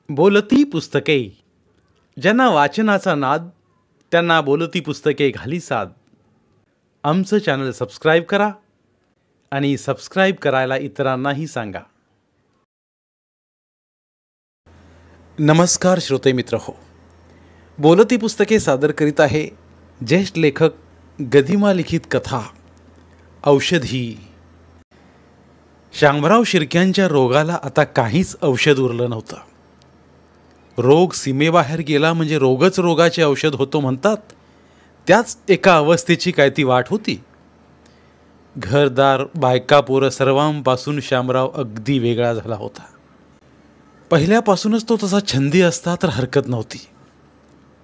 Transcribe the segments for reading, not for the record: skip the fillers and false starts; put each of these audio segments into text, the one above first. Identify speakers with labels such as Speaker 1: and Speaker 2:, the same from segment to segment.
Speaker 1: बोलती पुस्तके. ज्यांना वाचनाचा नाद त्यांना बोलती पुस्तके घाली साद. आमचं चॅनल सबस्क्राईब करा आणि सबस्क्राईब करायला इतरांनाही सांगा. नमस्कार श्रोते मित्र हो, बोलती पुस्तके सादर करीत आहे ज्येष्ठ लेखक गदिमा लिखित कथा औषधी. शामराव शिर्क्यांच्या रोगाला आता काहीच औषध उरलं नव्हतं. रोग सीमेबाहेर गेला म्हणजे रोगच रोगाचे औषध होतो म्हणतात, त्याच एका अवस्थेची काय ती वाट होती. घरदार बायका पोरं सर्वांपासून शामराव अगदी वेगळा झाला होता. पहिल्यापासूनच तो तसा छंदी असता तर हरकत नव्हती,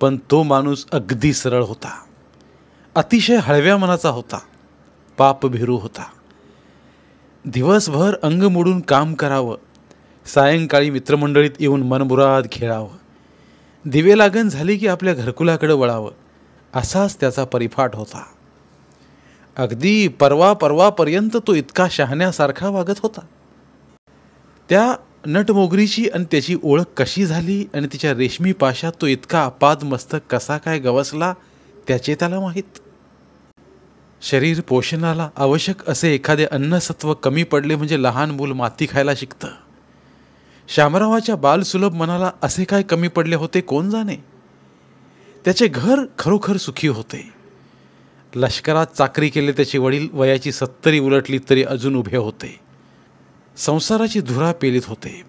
Speaker 1: पण तो माणूस अगदी सरळ होता. अतिशय हळव्या मनाचा होता, पापभिरू होता. दिवसभर अंग मोडून काम करावं, सायंकाळी मित्रमंडळीत येऊन मनमुराद खेळावं, दिवे लागण झाली की आपल्या घरकुलाकडे वळावं, असाच त्याचा परिपाठ होता. अगदी परवापर्यंत तो इतका शहाण्यासारखा वागत होता. त्या नटमोगरीची आणि त्याची ओळख कशी झाली आणि तिच्या रेशमी पाशात तो इतका अपाद मस्तक कसा काय गवसला त्याचे त्याला माहीत. शरीर पोषणाला आवश्यक असे एखादे अन्नसत्व कमी पडले म्हणजे लहान मूल माती खायला शिकतं. शामरावाच्या बालसुलभ मनाला असे काय कमी पडले होते कोण जाणे. त्याचे घर खरोखर सुखी होते. लष्करात चाकरी केले त्याचे वडील वयाची 70 उलटली तरी अजून उभे होते. संसाराची धुरा पेलीत होते.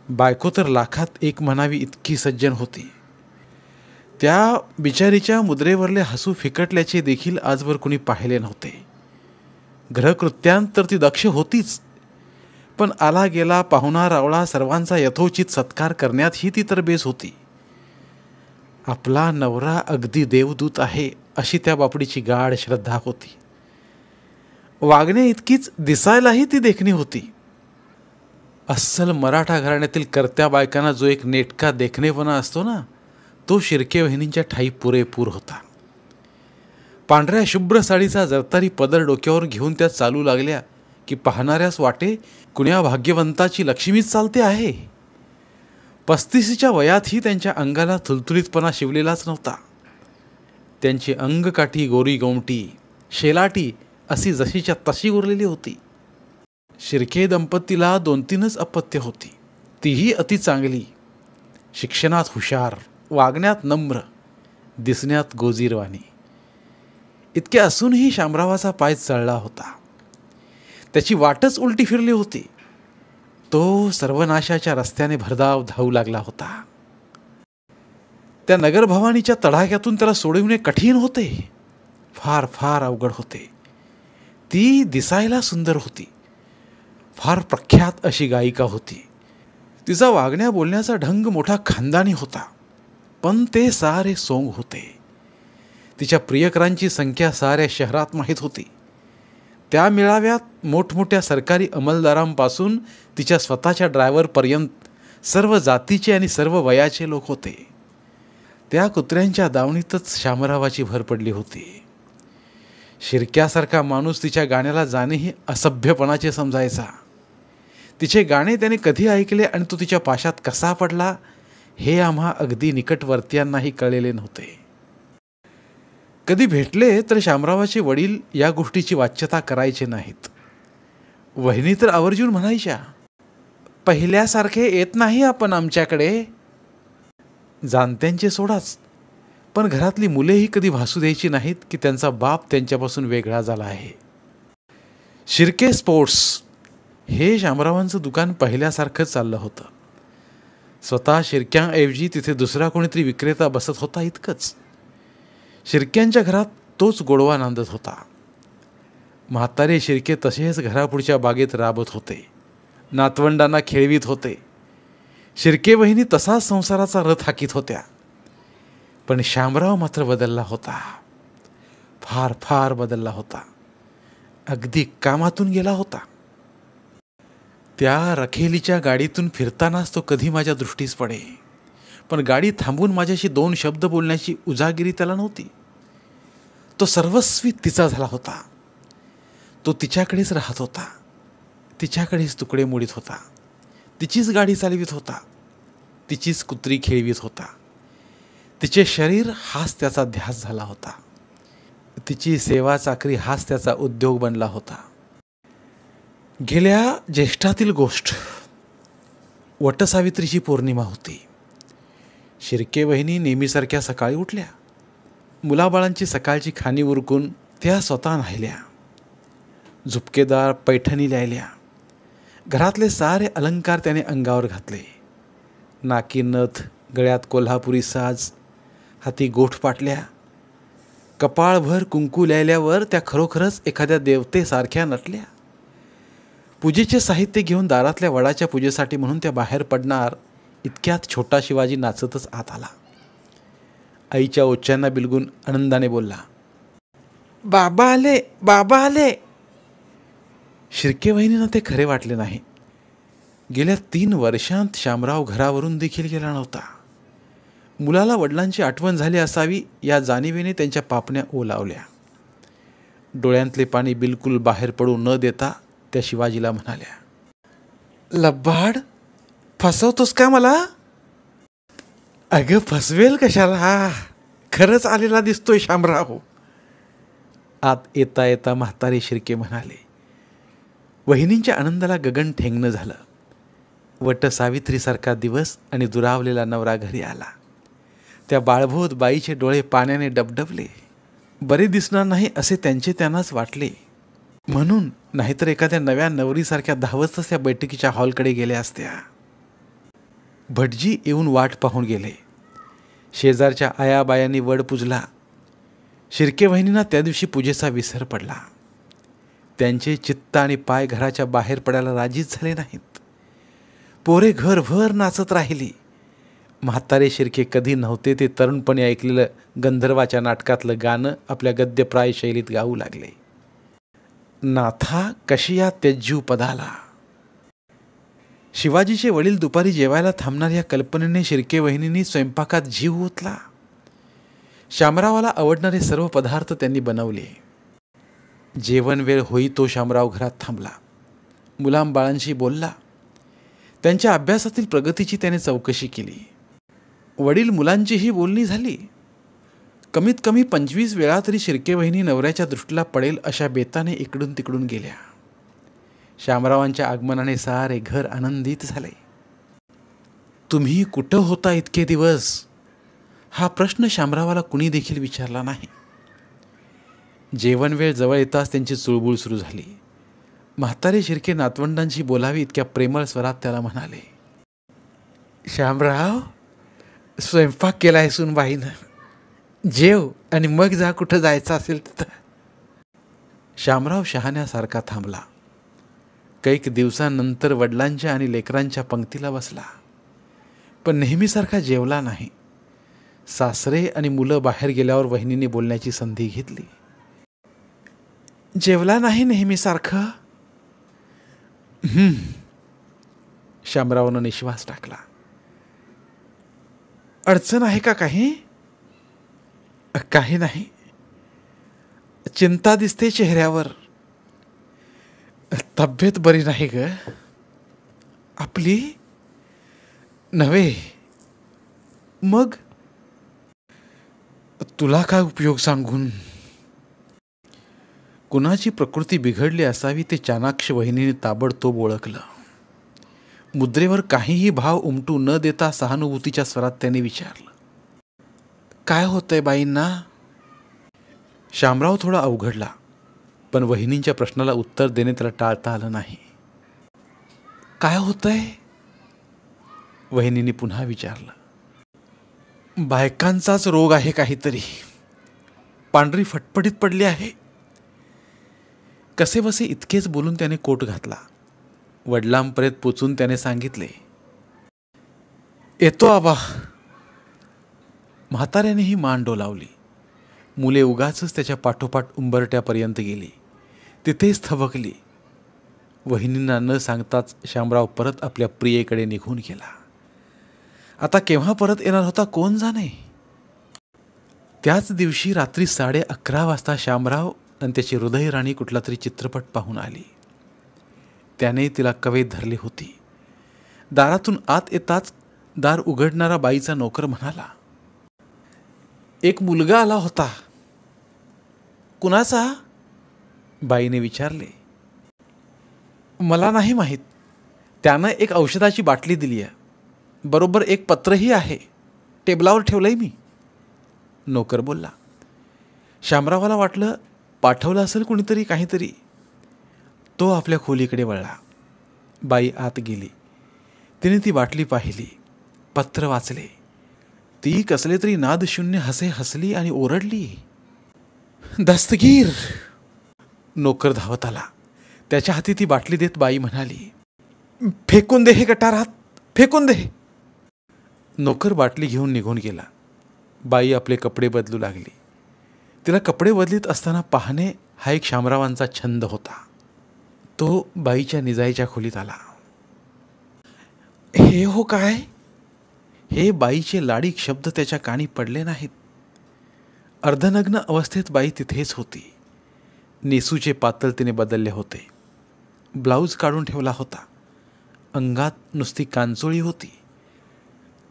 Speaker 1: बायको तर लाखात एक म्हणावी इतकी सज्जन होती. त्या बिचारीच्या मुद्रेवरले हसू फिकटल्याचे देखील आजवर कुणी पाहिले नव्हते. ग्रहकृत्यांत तर ती दक्ष होतीच, पण आला गेला पाहुणा रावळा सर्वांचा यथोचित सत्कार करण्यातही ती तर बेस होती. आपला नवरा अगदी देवदूत आहे अशी त्या बापडीची गाढ श्रद्धा होती. वागणे इतकीच दिसायलाही ती देखणी होती. अस्सल मराठा घराण्यातील कर्त्या बायकांना जो एक नेटका देखणेपणा असतो ना, तो शिर्के वहिनींच्या ठाई पुरेपूर होता. पांढऱ्या शुभ्र साडीचा जरतारी पदर डोक्यावर घेऊन त्या चालू लागल्या की पाहणाऱ्यास वाटे कुण्या भाग्यवंताची लक्ष्मीच चालते आहे. 35च्या वयातही त्यांच्या अंगाला थुलथुलीतपणा शिवलेलाच नव्हता. त्यांची अंगकाठी गोरी गोमटी शेलाटी अशी जशीच्या तशी उरलेली होती. शिर्के दंपतीला 2-3च अपत्य होती, तीही अति चांगली. शिक्षणात हुशार, वागण्यात नम्र, दिसण्यात गोजीरवाणी. इतके असूनही शामरावाचा पाय चळला होता. त्याची वाटच उलटी फिरली होती. तो सर्वनाशाच्या रस्त्याने भरधाव धावू लागला होता. त्या नगरभवानीच्या तडाख्यातून त्याला सोडविणे कठीण होते, फार फार अवघड होते. ती दिसायला सुंदर होती, फार प्रख्यात अशी गायिका होती. तिचा वागण्या बोलण्याचा ढंग मोठा खानदानी होता, पण ते सारे सोंग होते. तिच्या प्रियकरांची संख्या साऱ्या शहरात माहीत होती. त्या मेळाव्यात मोठमोठ्या सरकारी अंमलदारांपासून तिच्या स्वतःच्या ड्रायव्हरपर्यंत सर्व जातीचे आणि सर्व वयाचे लोक होते. त्या कुत्र्यांच्या दावणीतच शामरावाची भर पडली होती. शिर्क्यासारखा माणूस तिच्या गाण्याला जाणेही असभ्यपणाचे समजायचा. तिचे गाणे त्याने कधी ऐकले आणि तो तिच्या पाशात कसा पडला हे आम्हा अगदी निकटवर्तीयांनाही कळलेले नव्हते. कधी भेटले तर शामरावाचे वडील या गोष्टीची वाच्यता करायचे नाहीत. वहिनी तर आवर्जून म्हणायच्या, पहिल्यासारखे येत नाही आपण आमच्याकडे. जाणत्यांचे सोडाच, पण घरातली मुलेही कधी भासू द्यायची नाहीत की त्यांचा बाप त्यांच्यापासून वेगळा झाला आहे. शिर्के स्पोर्ट्स हे शामरावांचं दुकान पहिल्यासारखंच चाललं होतं. स्वतः शिर्क्यांऐवजी तिथे दुसरा कोणीतरी विक्रेता बसत होता इतकंच. शिर्क्यांच्या घरात तोच गोडवा नांदत होता. म्हातारे शिर्के तसेच घरापुढच्या बागेत राबत होते, नातवंडांना खेळवीत होते. शिर्के वहिनी तसाच संसाराचा रथ हाकीत होत्या. पण शामराव मात्र बदलला होता, फार फार बदलला होता. अगदी कामातून गेला होता. त्या रखेलीच्या गाडीतून फिरतानाच तो कधी माझ्या दृष्टीस पडे, पण गाडी थांबून माझ्याशी 2 शब्द बोलण्याची उजागिरी त्याला नव्हती. तो सर्वस्वी तिचा झाला होता. तो तिच्याकडेच राहत होता, तिच्याकडेच तुकडे मोडीत होता, तिचीच गाडी चालवित होता. तिचीच कुत्री खेळवीत होता. तिचे शरीर हाच त्याचा ध्यास झाला होता. तिची सेवा चाकरी हाच त्याचा उद्योग बनला होता. गेल्या ज्येष्ठातील गोष्ट. वटसावित्रीची पौर्णिमा होती. शिर्के वहिनी नेहमीसारख्या सकाळी उठल्या. मुलाबाळांची सकाळची खाणी उरकून त्या स्वतः न्हायल्या. झुपकेदार पैठणी ल्यायल्या. घरातले सारे अलंकार त्याने अंगावर घातले. नाकी नथ, गळ्यात कोल्हापुरी साज, हाती गोठ पाटल्या. कपाळभर कुंकू ल्यायल्यावर त्या खरोखरच एखाद्या देवतेसारख्या नटल्या. पूजेचे साहित्य घेऊन दारातल्या वडाच्या पूजेसाठी म्हणून त्या बाहेर पडणार इतक्यात छोटा शिवाजी नाचतच आत आला. आईच्या ओच्यांना बिलगून आनंदाने बोलला, बाबा आले, बाबा आले. शिर्के वहिनींना ते खरे वाटले नाही. गेल्या 3 वर्षांत शामराव घरावरून देखील गेला नव्हता. मुलाला वडिलांची आठवण झाली असावी या जाणीवेने त्यांच्या पापण्या ओलावल्या. डोळ्यांतले पाणी बिलकुल बाहेर पडू न देता त्या शिवाजीला म्हणाल्या, लब्बाड, फसवतोस का मला? अगं फसवेल कशाला, खरंच आलेला दिसतोय शामराव. आत येता येता म्हातारे शिर्के म्हणाले. वहिनींच्या आनंदाला गगन ठेंगणं झालं. वट सावित्रीसारखा दिवस आणि दुरावलेला नवरा घरी आला. त्या बाळभोत बाईचे डोळे पाण्याने डबडबले. बरे दिसणार नाही असे त्यांचे त्यांनाच वाटले. म्हणून नाहीतर एखाद्या नव्या नवरीसारख्या धावतच त्या बैठकीच्या हॉलकडे गेल्या असत्या. भटजी येऊन वाट पाहून गेले. शेजारच्या आयाबायांनी वड पूजला. शिर्के वहिनींना त्या दिवशी पूजेचा विसर पडला. त्यांचे चित्त आणि पाय घराच्या बाहेर पडायला राजीच झाले नाहीत. पोरे घरभर नाचत राहिली. म्हातारे शिर्के कधी नव्हते ते तरुणपणी ऐकलेलं गंधर्वाच्या नाटकातलं गाणं आपल्या गद्यप्राय शैलीत गाऊ लागले. नाथा कशी या तेजू पदाला. शिवाजीचे वडील दुपारी जेवायला थांबणार या कल्पनेने शिर्के वहिनींनी स्वयंपाकात जीव ओतला. शामरावाला आवडणारे सर्व पदार्थ त्यांनी बनवले. जेवण वेळ होई तो शामराव घरात थांबला. मुलांबाळांशी बोलला. त्यांच्या अभ्यासातील प्रगतीची त्याने चौकशी केली. वडील मुलांचीही बोलणी झाली. कमीत कमी 25 वेळा तरी शिर्के वहिनी नवऱ्याच्या दृष्टीला पडेल अशा बेताने इकडून तिकडून गेल्या. शामरावांच्या आगमनाने सारे घर आनंदित झाले. तुम्ही कुठं होता इतके दिवस? हा प्रश्न शामरावाला कुणी देखील विचारला नाही. जेवण वेळ जवळ येताच त्यांची चुळबुळ सुरू झाली. म्हातारे शिर्के नातवंडांशी बोलावी इतक्या प्रेमळ स्वरात त्याला म्हणाले, शामराव, स्वयंपाक केलाय सुनबाईनं. जेव आणि मग जा कुठं जायचं असेल तिथं. शामराव शहाण्यासारखा थांबला. कैक दिवसांनंतर वडिलांच्या आणि लेकरांच्या पंक्तीला बसला. पण नेहमीसारखा जेवला नाही. सासरे आणि मुलं बाहेर गेल्यावर वहिनीने बोलण्याची संधी घेतली. जेवला नाही नेहमीसारखं? शामरावनं निश्वास टाकला. अडचण आहे का काही? काही नाही. चिंता दिसते चेहऱ्यावर. तब्येत बरी नाही ग आपली? नव्हे. मग तुला काय उपयोग सांगून? कुणाची प्रकृती बिघडली असावी ते चाणाक्ष वहिनीने ताबडतोब ओळखलं. मुद्रेवर काहीही भाव उमटू न देता सहानुभूतीच्या स्वरात त्याने विचारलं, काय होतंय बाईंना? शामराव थोडा अवघडला. पण वहिनींच्या प्रश्नाला उत्तर देणे त्याला टाळता आलं नाही. काय होतंय? वहिनींनी पुन्हा विचारलं. बायकांचाच रोग आहे काहीतरी. पांढरी फटफटीत पडली आहे. कसेबसे इतकेच बोलून त्याने कोट घातला. वडिलांपर्यंत पोचून त्याने सांगितले, येतो आबा. म्हाताऱ्यानेही मान डोलावली. मुले उगाचच त्याच्या पाठोपाठ उंबरट्यापर्यंत गेली. तिथेच थबकली. वहिनींना न सांगताच शामराव परत आपल्या प्रियेकडे निघून गेला. आता केव्हा परत येणार होता कोण जाणे. त्याच दिवशी रात्री 11:30 वाजता शामराव आणि त्याची हृदयराणी कुठला तरी चित्रपट पाहून आली. त्याने तिला कवेत धरली होती. दारातून आत येताच दार उघडणारा बाईचा नोकर म्हणाला, एक मुलगा आला होता. कुणाचा? बाईने विचारले. मला नाही माहीत. त्यानं एक औषधाची बाटली दिली आहे. बरोबर एक पत्रही आहे. टेबलावर ठेवलंय मी. नोकर बोलला. शामरावाला वाटलं पाठवलं असेल कुणीतरी काहीतरी. तो आपल्या खोलीकडे वळला. बाई आत गेली. तिने ती बाटली पाहिली, पत्र वाचले. ती कसले तरी नादशून्य हसे हसली आणि ओरडली. दस्तगीर! नोकर धावत आला. त्याच्या हाती ती बाटली देत बाई म्हणाली, फेकून दे हे गटारात, फेकून दे. नोकर बाटली घेऊन निघून गेला. बाई आपले कपडे बदलू लागली. तिला कपडे बदलीत असताना पाहणे हा एक शामरावांचा छंद होता. तो बाईच्या निजाईच्या खोलीत आला. हे हो काय? हे बाईचे लाडीक शब्द त्याच्या कानी पडले नाहीत. अर्धनग्न अवस्थेत बाई तिथेच होती. नेसूचे पातळ तिने बदलले होते. ब्लाऊज काढून ठेवला होता. अंगात नुसती कांचोळी होती.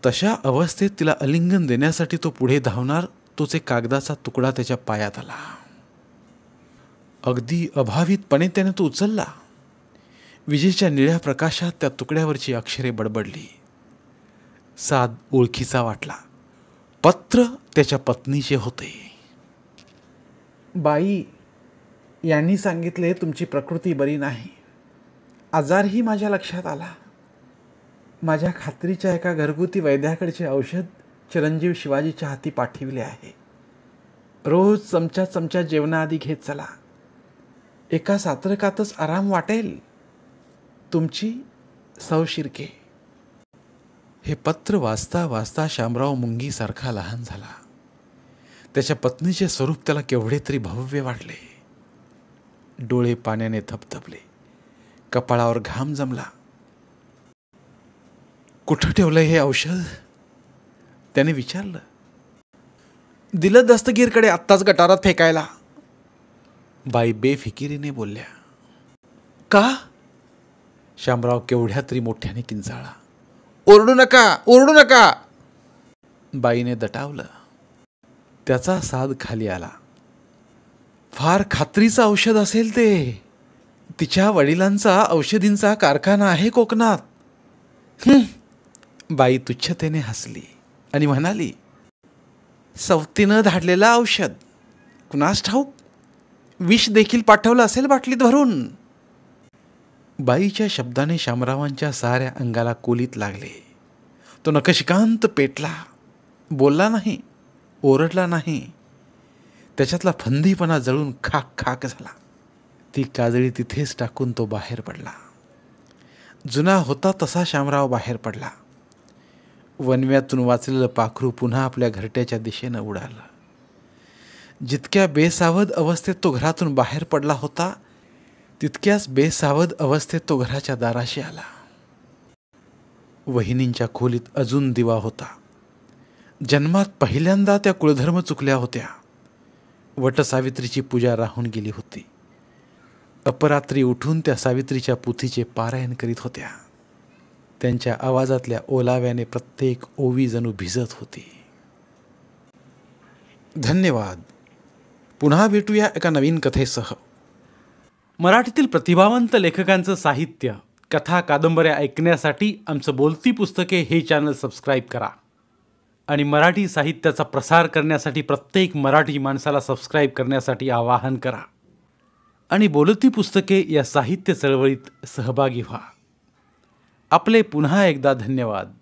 Speaker 1: तशा अवस्थेत तिला आलिंगन देण्यासाठी तो पुढे धावणार, तोच एक कागदाचा तुकडा त्याच्या पायात आला. अगदी अभावितपणे त्याने तो उचलला. विजेच्या निळ्या प्रकाशात त्या तुकड्यावरची अक्षरे बडबडली. साद ओळखीचा वाटला. पत्र त्याच्या पत्नीचे होते. बाई, यांनी सांगितले तुमची प्रकृती बरी नाही. आजारही माझ्या लक्षात आला. माझ्या खात्रीच्या एका घरगुती वैद्याकडचे औषध चिरंजीव शिवाजीच्या हाती पाठविले आहे. रोज चमचा चमचा जेवणाआधी घेत चला. एका सात्रकातच आराम वाटेल. तुमची सौ शिर्के. हे पत्र वाचता वाचता शामराव मुंगीसारखा लहान झाला. त्याच्या पत्नीचे स्वरूप त्याला केवढे तरी भव्य वाटले. डोळे पाण्याने धबधबले. कपाळावर घाम जमला. कुठं ठेवलंय हे औषध? त्याने विचारलं. दिलं दस्तगीरकडे आत्ताच गटारात फेकायला. बाई बेफिकिरीने बोलल्या. का? शामराव केवढ्या तरी मोठ्याने किंचाळला. ओरडू नका, ओरडू नका. बाईने दटावलं. त्याचा साद खाली आला. फार खात्रीचं औषध असेल ते. तिच्या वडिलांचा औषधींचा कारखाना आहे कोकणात. बाई तुच्छतेने हसली आणि म्हणाली, सवतीनं धाडलेलं औषध. कुणास ठाऊक, विष देखील पाठवलं असेल बाटलीत भरून. बाईच्या शब्दाने शामरावांच्या साऱ्या अंगाला कोलीत लागले. तो नकशिकांत पेटला. बोलला नाही, ओरडला नाही. त्याच्यातला फंदीपणा जळून खाक खाक झाला. ती काजळी तिथेच टाकून तो बाहेर पडला. जुना होता तसा शामराव बाहेर पडला. वनव्यातून वाचलेलं पाखरू पुन्हा आपल्या घरट्याच्या दिशेनं उडालं. जितक्या बेसावध अवस्थेत तो घरातून बाहेर पडला होता, तितक्याच बेसावध अवस्थेत तो घराच्या दाराशी आला. वहिनींच्या खोलीत अजून दिवा होता. जन्मात पहिल्यांदा त्या कुळधर्म चुकल्या होत्या. वटसावित्रीची पूजा राहून गेली होती. अपरात्री उठून त्या सावित्रीच्या पोथीचे पारायण करीत होत्या. त्यांच्या आवाजातल्या ओलाव्याने प्रत्येक ओवी जणू भिजत होती. धन्यवाद. पुन्हा भेटूया एका नवीन कथेसह. मराठीतील प्रतिभावंत लेखकांचं साहित्य, कथा, कादंबऱ्या ऐकण्यासाठी आमचं बोलती पुस्तके हे चॅनल सबस्क्राईब करा. आणि मराठी साहित्याचा प्रसार करण्यासाठी प्रत्येक मराठी माणसाला सबस्क्राईब करण्यासाठी आवाहन करा. आणि बोलती पुस्तके या साहित्य चळवळीत सहभागी व्हा. आपले पुन्हा एकदा धन्यवाद.